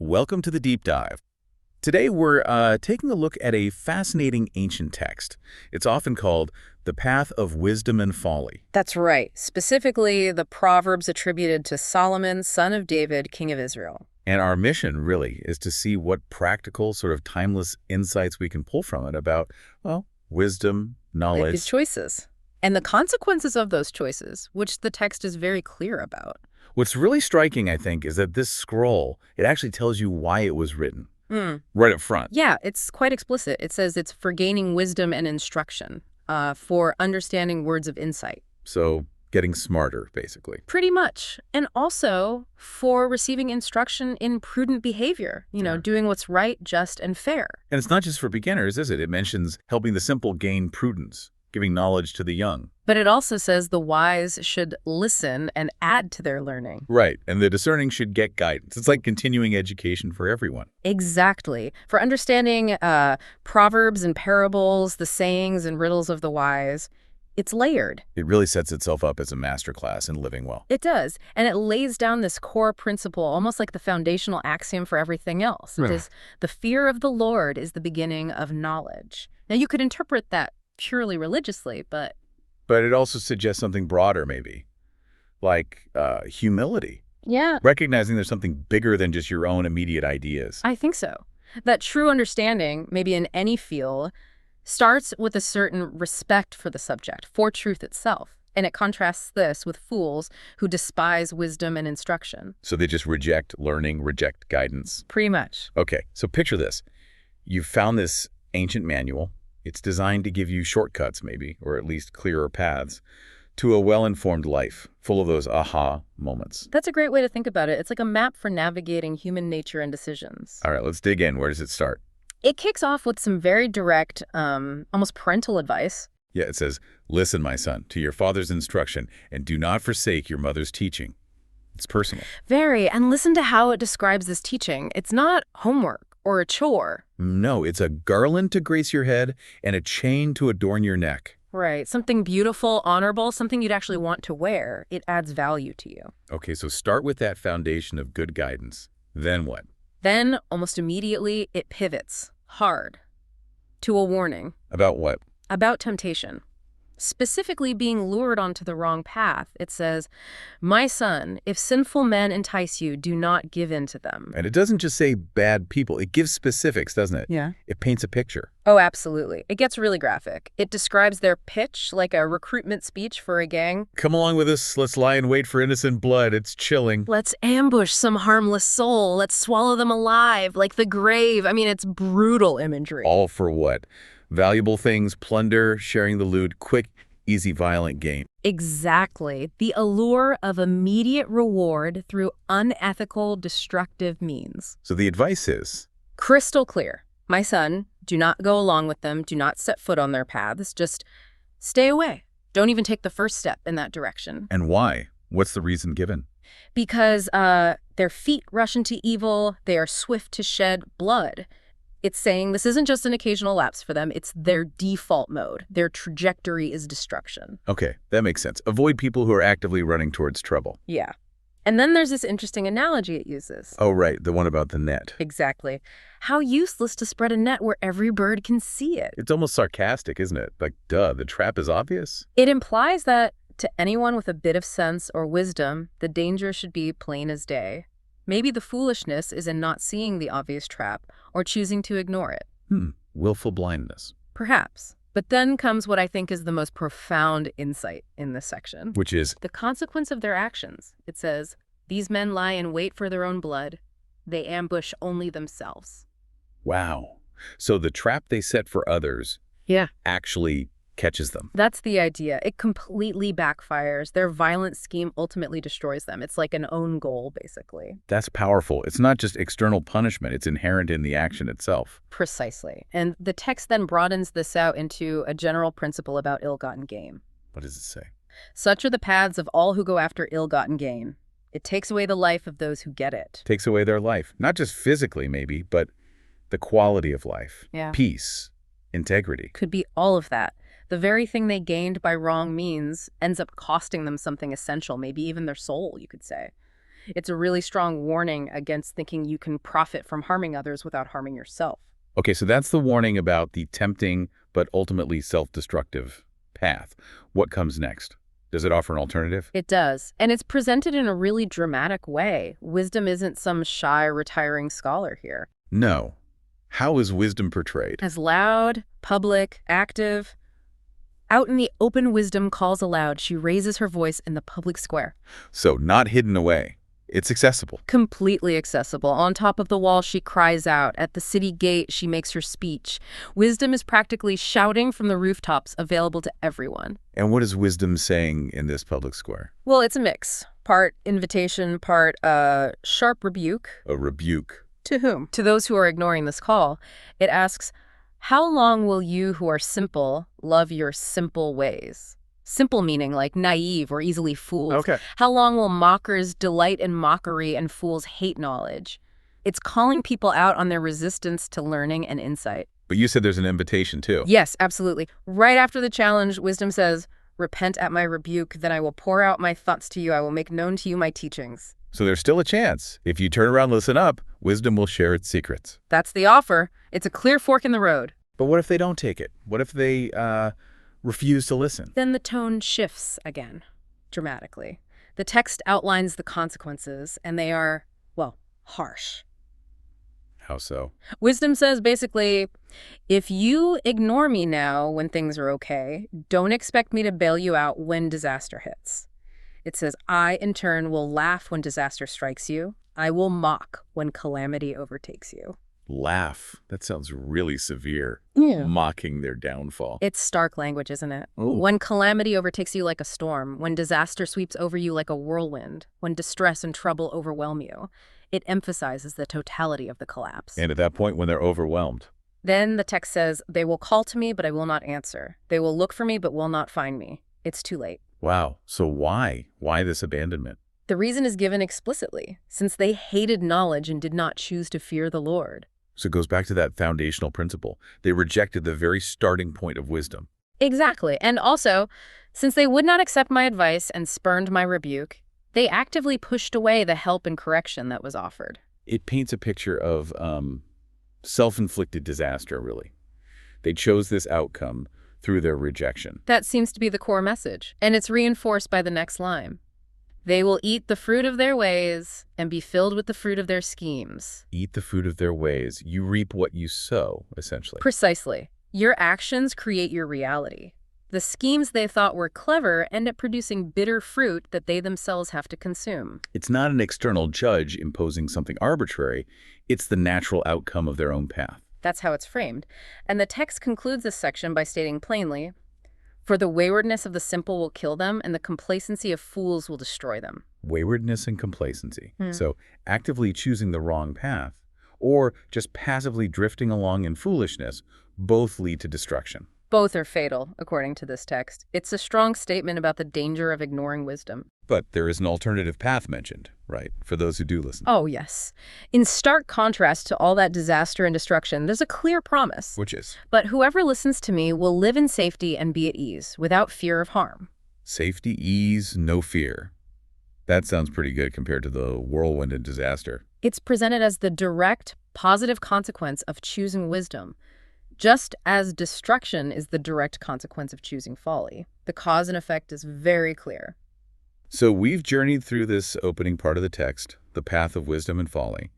Welcome to the Deep Dive. Today we're taking a look at a fascinating ancient text. It's often called the Path of Wisdom and Folly. That's right. Specifically, the Proverbs attributed to Solomon, son of David, king of Israel. And our mission, really, is to see what practical, sort of timeless insights we can pull from it about, well, wisdom, knowledge. His choices. And the consequences of those choices, which the text is very clear about. What's really striking, I think, is that this scroll, it actually tells you why it was written. Right up front. Yeah, it's quite explicit. It says it's for gaining wisdom and instruction, for understanding words of insight. So getting smarter, basically. Pretty much. And also for receiving instruction in prudent behavior, doing what's right, just, and fair. And it's not just for beginners, is it? It mentions helping the simple gain prudence, giving knowledge to the young. But it also says the wise should listen and add to their learning. Right, and the discerning should get guidance. It's like continuing education for everyone. Exactly. For understanding proverbs and parables, the sayings and riddles of the wise, it's layered. It really sets itself up as a masterclass in living well. It does. And it lays down this core principle, almost like the foundational axiom for everything else. It is the fear of the Lord is the beginning of knowledge. Now, you could interpret that purely religiously, but it also suggests something broader, maybe, like humility. Yeah. Recognizing there's something bigger than just your own immediate ideas. I think so. That true understanding, maybe in any field, starts with a certain respect for the subject, for truth itself. And it contrasts this with fools who despise wisdom and instruction. So they just reject learning, reject guidance. Pretty much. Okay, so picture this. You've found this ancient manual. It's designed to give you shortcuts, maybe, or at least clearer paths, to a well-informed life, full of those aha moments. That's a great way to think about it. It's like a map for navigating human nature and decisions. All right, let's dig in. Where does it start? It kicks off with some very direct, almost parental advice. Yeah, it says, "Listen, my son, to your father's instruction, and do not forsake your mother's teaching." It's personal. Very, and listen to how it describes this teaching. It's not homework or a chore. No, it's a garland to grace your head and a chain to adorn your neck. Right, something beautiful, honorable, something you'd actually want to wear. It adds value to you. Okay, so start with that foundation of good guidance. Then what? Then, almost immediately, it pivots, hard, to a warning. About what? About temptation. Specifically being lured onto the wrong path. It says, "My son, if sinful men entice you, do not give in to them." And it doesn't just say bad people. It gives specifics, doesn't it? Yeah. It paints a picture. Oh, absolutely. It gets really graphic. It describes their pitch like a recruitment speech for a gang. Come along with us. Let's lie in wait for innocent blood. It's chilling. Let's ambush some harmless soul. Let's swallow them alive, like the grave. I mean, it's brutal imagery. All for what? Valuable things, plunder, sharing the loot, quick, easy, violent gain. Exactly. The allure of immediate reward through unethical, destructive means. So the advice is? Crystal clear. My son, do not go along with them. Do not set foot on their paths. Just stay away. Don't even take the first step in that direction. And why? What's the reason given? Because their feet rush into evil. They are swift to shed blood. It's saying this isn't just an occasional lapse for them. It's their default mode. Their trajectory is destruction. Okay, that makes sense. Avoid people who are actively running towards trouble. Yeah. And then there's this interesting analogy it uses. Oh, right, the one about the net. Exactly. How useless to spread a net where every bird can see it. It's almost sarcastic, isn't it? Like, duh, the trap is obvious. It implies that to anyone with a bit of sense or wisdom, the danger should be plain as day. Maybe the foolishness is in not seeing the obvious trap or choosing to ignore it. Willful blindness. Perhaps. But then comes what I think is the most profound insight in this section. Which is? The consequence of their actions. It says, "These men lie in wait for their own blood. They ambush only themselves." Wow. So the trap they set for others actually catches them. That's the idea. It completely backfires. Their violent scheme ultimately destroys them. It's like an own goal, basically. That's powerful. It's not just external punishment. It's inherent in the action itself. Precisely. And the text then broadens this out into a general principle about ill-gotten gain. What does it say? "Such are the paths of all who go after ill-gotten gain. It takes away the life of those who get it." Takes away their life. Not just physically, maybe, but the quality of life. Yeah. Peace. Integrity. Could be all of that. The very thing they gained by wrong means ends up costing them something essential, maybe even their soul, you could say. It's a really strong warning against thinking you can profit from harming others without harming yourself. Okay, so that's the warning about the tempting but ultimately self-destructive path. What comes next? Does it offer an alternative? It does. And it's presented in a really dramatic way. Wisdom isn't some shy, retiring scholar here. No. How is wisdom portrayed? As loud, public, active. Out in the open, wisdom calls aloud. She raises her voice in the public square. So not hidden away. It's accessible. Completely accessible. On top of the wall, she cries out. At the city gate, she makes her speech. Wisdom is practically shouting from the rooftops, available to everyone. And what is wisdom saying in this public square? Well, it's a mix. Part invitation, part sharp rebuke. A rebuke. To whom? To those who are ignoring this call. It asks, how long will you who are simple love your simple ways? Simple meaning like naive or easily fooled. Okay. How long will mockers delight in mockery and fools hate knowledge? It's calling people out on their resistance to learning and insight. But you said there's an invitation too. Yes, absolutely. Right after the challenge, wisdom says, repent at my rebuke, then I will pour out my thoughts to you. I will make known to you my teachings. So there's still a chance. If you turn around and listen up, wisdom will share its secrets. That's the offer. It's a clear fork in the road. But what if they don't take it? What if they refuse to listen? Then the tone shifts again, dramatically. The text outlines the consequences, and they are, well, harsh. How so? Wisdom says basically, if you ignore me now when things are okay, don't expect me to bail you out when disaster hits. It says, I, in turn, will laugh when disaster strikes you. I will mock when calamity overtakes you. Laugh. That sounds really severe. Yeah. Mocking their downfall. It's stark language, isn't it? Ooh. When calamity overtakes you like a storm, when disaster sweeps over you like a whirlwind, when distress and trouble overwhelm you, it emphasizes the totality of the collapse. And at that point, when they're overwhelmed. Then the text says, they will call to me, but I will not answer. They will look for me, but will not find me. It's too late. Wow. So why? Why this abandonment? The reason is given explicitly, since they hated knowledge and did not choose to fear the Lord. So it goes back to that foundational principle. They rejected the very starting point of wisdom. Exactly. And also, since they would not accept my advice and spurned my rebuke, they actively pushed away the help and correction that was offered. It paints a picture of self-inflicted disaster, really. They chose this outcome through their rejection. That seems to be the core message, and it's reinforced by the next line. They will eat the fruit of their ways and be filled with the fruit of their schemes. Eat the fruit of their ways. You reap what you sow, essentially. Precisely. Your actions create your reality. The schemes they thought were clever end up producing bitter fruit that they themselves have to consume. It's not an external judge imposing something arbitrary. It's the natural outcome of their own path. That's how it's framed. And the text concludes this section by stating plainly, for the waywardness of the simple will kill them, and the complacency of fools will destroy them. Waywardness and complacency. So actively choosing the wrong path or just passively drifting along in foolishness both lead to destruction. Both are fatal, according to this text. It's a strong statement about the danger of ignoring wisdom. But there is an alternative path mentioned, right, for those who do listen. Oh, yes. In stark contrast to all that disaster and destruction, there's a clear promise. Which is? But whoever listens to me will live in safety and be at ease, without fear of harm. Safety, ease, no fear. That sounds pretty good compared to the whirlwind and disaster. It's presented as the direct, positive consequence of choosing wisdom, just as destruction is the direct consequence of choosing folly. The cause and effect is very clear. So we've journeyed through this opening part of the text, the path of wisdom and folly.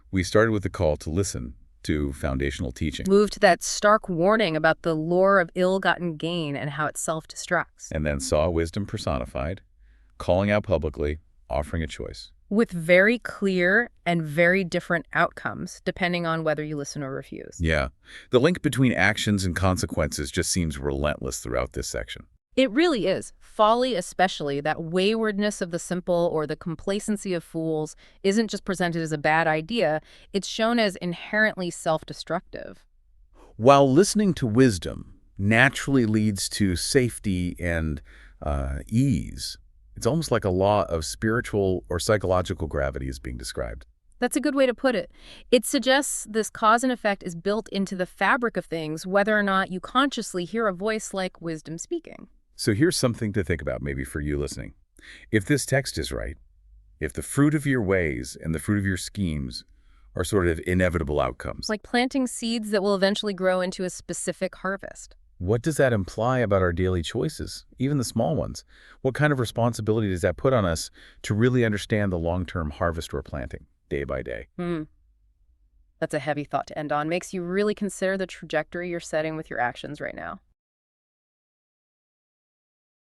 We started with the call to listen to foundational teaching. Moved to that stark warning about the lure of ill-gotten gain and how it self-destructs. And then saw wisdom personified, calling out publicly, offering a choice. With very clear and very different outcomes, depending on whether you listen or refuse. Yeah. The link between actions and consequences just seems relentless throughout this section. It really is. Folly especially, that waywardness of the simple or the complacency of fools, isn't just presented as a bad idea, it's shown as inherently self-destructive. While listening to wisdom naturally leads to safety and ease, it's almost like a law of spiritual or psychological gravity is being described. That's a good way to put it. It suggests this cause and effect is built into the fabric of things, whether or not you consciously hear a voice like wisdom speaking. So here's something to think about maybe for you listening. If this text is right, If the fruit of your ways and the fruit of your schemes are sort of inevitable outcomes. Like planting seeds that will eventually grow into a specific harvest. What does that imply about our daily choices, even the small ones? What kind of responsibility does that put on us to really understand the long-term harvest we're planting, day by day? That's a heavy thought to end on. Makes you really consider the trajectory you're setting with your actions right now.